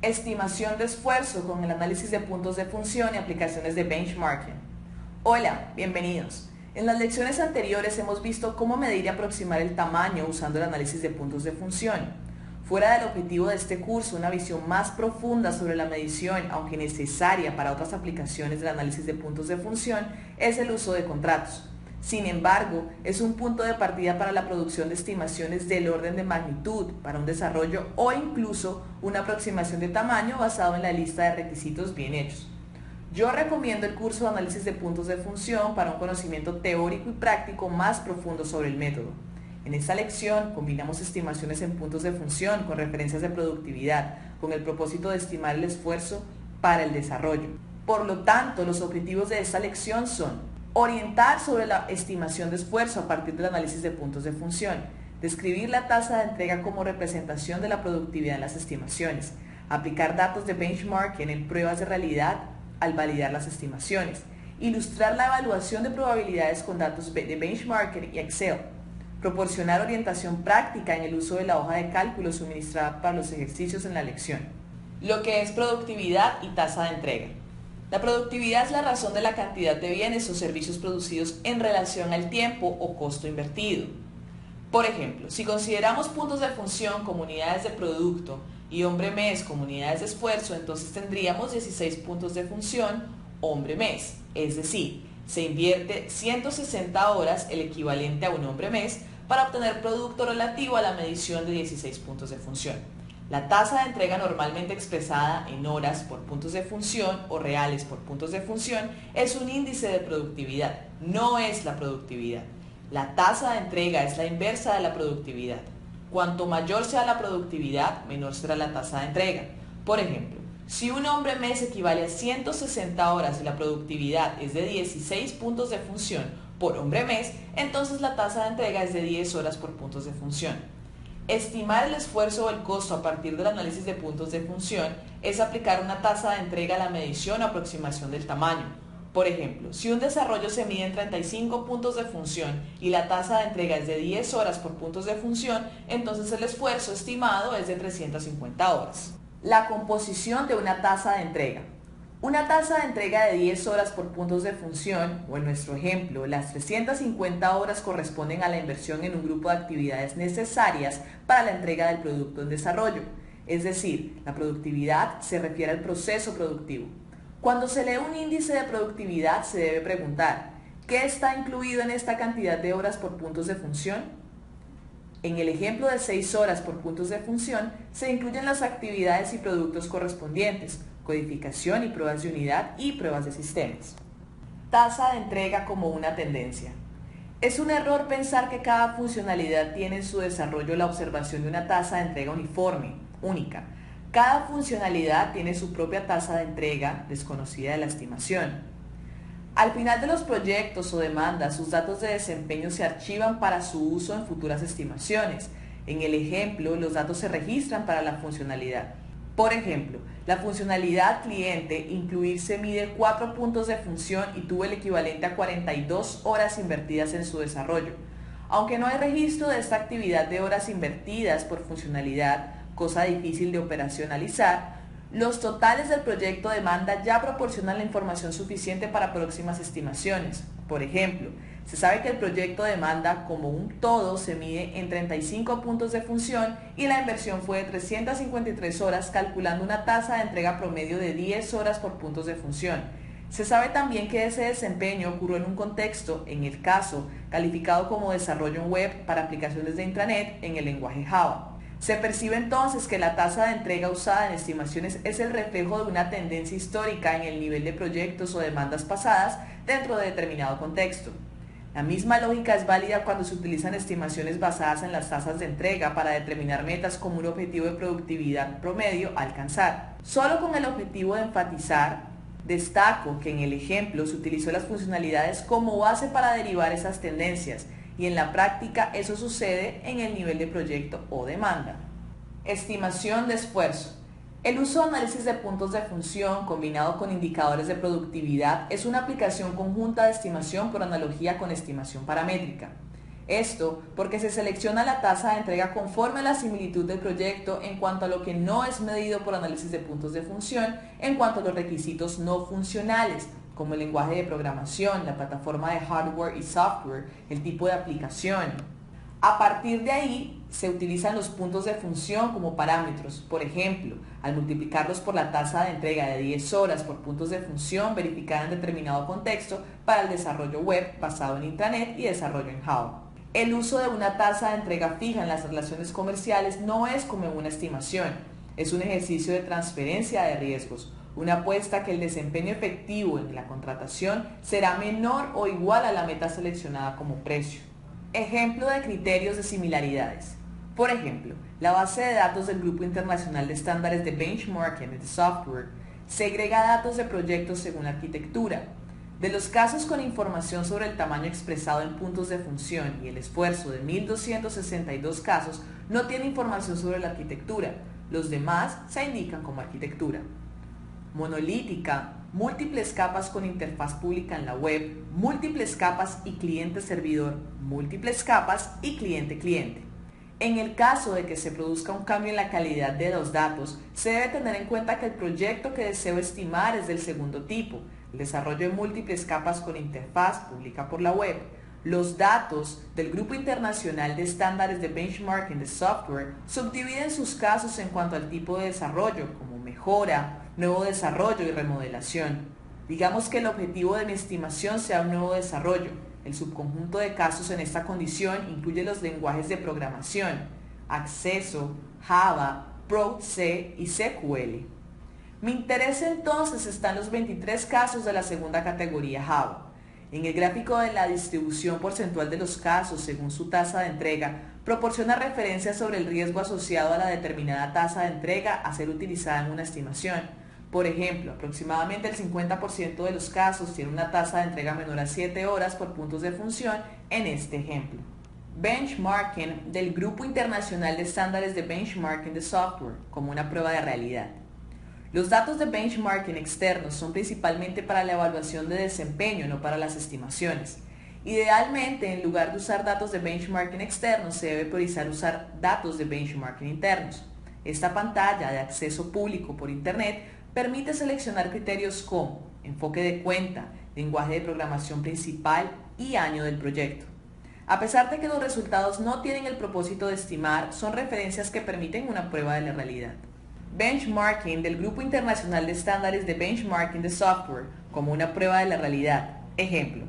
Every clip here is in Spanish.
Estimación de esfuerzo con el análisis de puntos de función y aplicaciones de benchmarking. Hola, bienvenidos. En las lecciones anteriores hemos visto cómo medir y aproximar el tamaño usando el análisis de puntos de función. Fuera del objetivo de este curso, una visión más profunda sobre la medición, aunque necesaria para otras aplicaciones del análisis de puntos de función, es el uso de contratos. Sin embargo, es un punto de partida para la producción de estimaciones del orden de magnitud, para un desarrollo o incluso una aproximación de tamaño basado en la lista de requisitos bien hechos. Yo recomiendo el curso de análisis de puntos de función para un conocimiento teórico y práctico más profundo sobre el método. En esta lección combinamos estimaciones en puntos de función con referencias de productividad, con el propósito de estimar el esfuerzo para el desarrollo. Por lo tanto, los objetivos de esta lección son orientar sobre la estimación de esfuerzo a partir del análisis de puntos de función, describir la tasa de entrega como representación de la productividad en las estimaciones, aplicar datos de benchmarking en pruebas de realidad al validar las estimaciones, ilustrar la evaluación de probabilidades con datos de benchmarking y Excel, proporcionar orientación práctica en el uso de la hoja de cálculo suministrada para los ejercicios en la lección. Lo que es productividad y tasa de entrega. La productividad es la razón de la cantidad de bienes o servicios producidos en relación al tiempo o costo invertido. Por ejemplo, si consideramos puntos de función como unidades de producto y hombre-mes como unidades de esfuerzo, entonces tendríamos 16 puntos de función hombre-mes, es decir, se invierte 160 horas, el equivalente a un hombre-mes, para obtener producto relativo a la medición de 16 puntos de función. La tasa de entrega normalmente expresada en horas por puntos de función o reales por puntos de función es un índice de productividad, no es la productividad. La tasa de entrega es la inversa de la productividad. Cuanto mayor sea la productividad, menor será la tasa de entrega. Por ejemplo, si un hombre mes equivale a 160 horas y la productividad es de 16 puntos de función por hombre mes, entonces la tasa de entrega es de 10 horas por puntos de función. Estimar el esfuerzo o el costo a partir del análisis de puntos de función es aplicar una tasa de entrega a la medición o aproximación del tamaño. Por ejemplo, si un desarrollo se mide en 35 puntos de función y la tasa de entrega es de 10 horas por puntos de función, entonces el esfuerzo estimado es de 350 horas. La composición de una tasa de entrega. Una tasa de entrega de 10 horas por puntos de función, o en nuestro ejemplo, las 350 horas corresponden a la inversión en un grupo de actividades necesarias para la entrega del producto en desarrollo. Es decir, la productividad se refiere al proceso productivo. Cuando se lee un índice de productividad se debe preguntar, ¿qué está incluido en esta cantidad de horas por puntos de función? En el ejemplo de 6 horas por puntos de función se incluyen las actividades y productos correspondientes, codificación y pruebas de unidad y pruebas de sistemas. Tasa de entrega como una tendencia. Es un error pensar que cada funcionalidad tiene en su desarrollo la observación de una tasa de entrega uniforme, única. Cada funcionalidad tiene su propia tasa de entrega, desconocida de la estimación. Al final de los proyectos o demandas, sus datos de desempeño se archivan para su uso en futuras estimaciones. En el ejemplo, los datos se registran para la funcionalidad. Por ejemplo, la funcionalidad cliente incluir se mide 4 puntos de función y tuvo el equivalente a 42 horas invertidas en su desarrollo. Aunque no hay registro de esta actividad de horas invertidas por funcionalidad, cosa difícil de operacionalizar, los totales del proyecto demanda ya proporcionan la información suficiente para próximas estimaciones. Por ejemplo, se sabe que el proyecto demanda como un todo se mide en 35 puntos de función y la inversión fue de 353 horas, calculando una tasa de entrega promedio de 10 horas por puntos de función. Se sabe también que ese desempeño ocurrió en un contexto, en el caso, calificado como desarrollo en web para aplicaciones de intranet en el lenguaje Java. Se percibe entonces que la tasa de entrega usada en estimaciones es el reflejo de una tendencia histórica en el nivel de proyectos o demandas pasadas dentro de determinado contexto. La misma lógica es válida cuando se utilizan estimaciones basadas en las tasas de entrega para determinar metas como un objetivo de productividad promedio a alcanzar. Solo con el objetivo de enfatizar, destaco que en el ejemplo se utilizó las funcionalidades como base para derivar esas tendencias, y en la práctica eso sucede en el nivel de proyecto o demanda. Estimación de esfuerzo. El uso de análisis de puntos de función combinado con indicadores de productividad es una aplicación conjunta de estimación por analogía con estimación paramétrica. Esto porque se selecciona la tasa de entrega conforme a la similitud del proyecto en cuanto a lo que no es medido por análisis de puntos de función, en cuanto a los requisitos no funcionales, como el lenguaje de programación, la plataforma de hardware y software, el tipo de aplicación. A partir de ahí, se utilizan los puntos de función como parámetros. Por ejemplo, al multiplicarlos por la tasa de entrega de 10 horas por puntos de función verificada en determinado contexto para el desarrollo web basado en intranet y desarrollo en Java. El uso de una tasa de entrega fija en las relaciones comerciales no es como una estimación, es un ejercicio de transferencia de riesgos, una apuesta que el desempeño efectivo en la contratación será menor o igual a la meta seleccionada como precio. Ejemplo de criterios de similaridades. Por ejemplo, la base de datos del Grupo Internacional de Estándares de Benchmarking de Software segrega datos de proyectos según arquitectura. De los casos con información sobre el tamaño expresado en puntos de función y el esfuerzo de 1.262 casos, no tiene información sobre la arquitectura. Los demás se indican como arquitectura. Monolítica, múltiples capas con interfaz pública en la web, múltiples capas y cliente-servidor, múltiples capas y cliente-cliente. En el caso de que se produzca un cambio en la calidad de los datos, se debe tener en cuenta que el proyecto que deseo estimar es del segundo tipo, el desarrollo de múltiples capas con interfaz pública por la web. Los datos del Grupo Internacional de Estándares de Benchmarking de Software subdividen sus casos en cuanto al tipo de desarrollo, como mejora, nuevo desarrollo y remodelación. Digamos que el objetivo de mi estimación sea un nuevo desarrollo. El subconjunto de casos en esta condición incluye los lenguajes de programación, Acceso, Java, Pro C y SQL. Mi interés entonces está en los 23 casos de la segunda categoría Java. En el gráfico de la distribución porcentual de los casos según su tasa de entrega, proporciona referencias sobre el riesgo asociado a la determinada tasa de entrega a ser utilizada en una estimación. Por ejemplo, aproximadamente el 50% de los casos tiene una tasa de entrega menor a 7 horas por puntos de función en este ejemplo. Benchmarking del Grupo Internacional de Estándares de Benchmarking de Software como una prueba de realidad. Los datos de benchmarking externos son principalmente para la evaluación de desempeño, no para las estimaciones. Idealmente, en lugar de usar datos de benchmarking externos, se debe priorizar usar datos de benchmarking internos. Esta pantalla de acceso público por Internet permite seleccionar criterios como enfoque de cuenta, lenguaje de programación principal y año del proyecto. A pesar de que los resultados no tienen el propósito de estimar, son referencias que permiten una prueba de la realidad. Benchmarking del Grupo Internacional de Estándares de Benchmarking de Software como una prueba de la realidad. Ejemplo.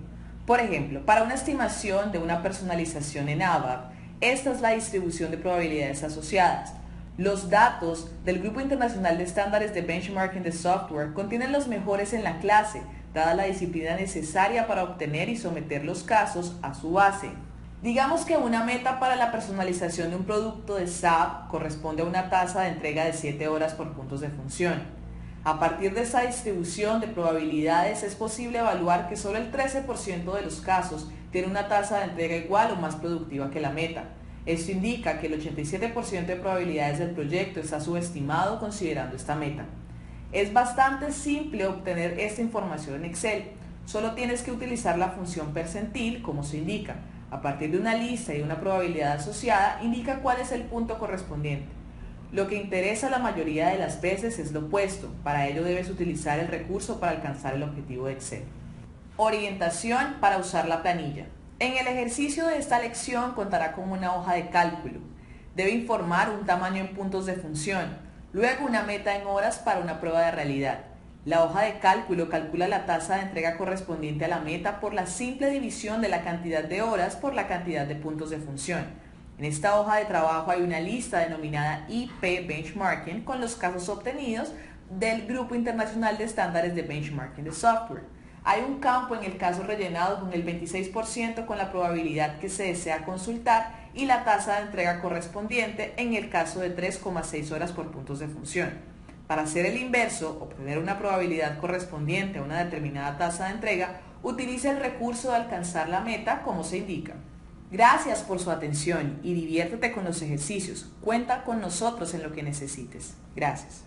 Por ejemplo, para una estimación de una personalización en ABAP, esta es la distribución de probabilidades asociadas. Los datos del Grupo Internacional de Estándares de Benchmarking de Software contienen los mejores en la clase, dada la disciplina necesaria para obtener y someter los casos a su base. Digamos que una meta para la personalización de un producto de SAP corresponde a una tasa de entrega de 7 horas por puntos de función. A partir de esa distribución de probabilidades es posible evaluar que solo el 13% de los casos tiene una tasa de entrega igual o más productiva que la meta. Esto indica que el 87% de probabilidades del proyecto está subestimado considerando esta meta. Es bastante simple obtener esta información en Excel. Solo tienes que utilizar la función percentil como se indica. A partir de una lista y una probabilidad asociada, indica cuál es el punto correspondiente. Lo que interesa a la mayoría de las veces es lo opuesto. Para ello debes utilizar el recurso para alcanzar el objetivo de Excel. Orientación para usar la planilla. En el ejercicio de esta lección contará con una hoja de cálculo. Debe informar un tamaño en puntos de función, luego una meta en horas para una prueba de realidad. La hoja de cálculo calcula la tasa de entrega correspondiente a la meta por la simple división de la cantidad de horas por la cantidad de puntos de función. En esta hoja de trabajo hay una lista denominada IP Benchmarking con los casos obtenidos del Grupo Internacional de Estándares de Benchmarking de Software. Hay un campo en el caso rellenado con el 26% con la probabilidad que se desea consultar y la tasa de entrega correspondiente en el caso de 3,6 horas por puntos de función. Para hacer el inverso, obtener una probabilidad correspondiente a una determinada tasa de entrega, utiliza el recurso de alcanzar la meta como se indica. Gracias por su atención y diviértete con los ejercicios. Cuenta con nosotros en lo que necesites. Gracias.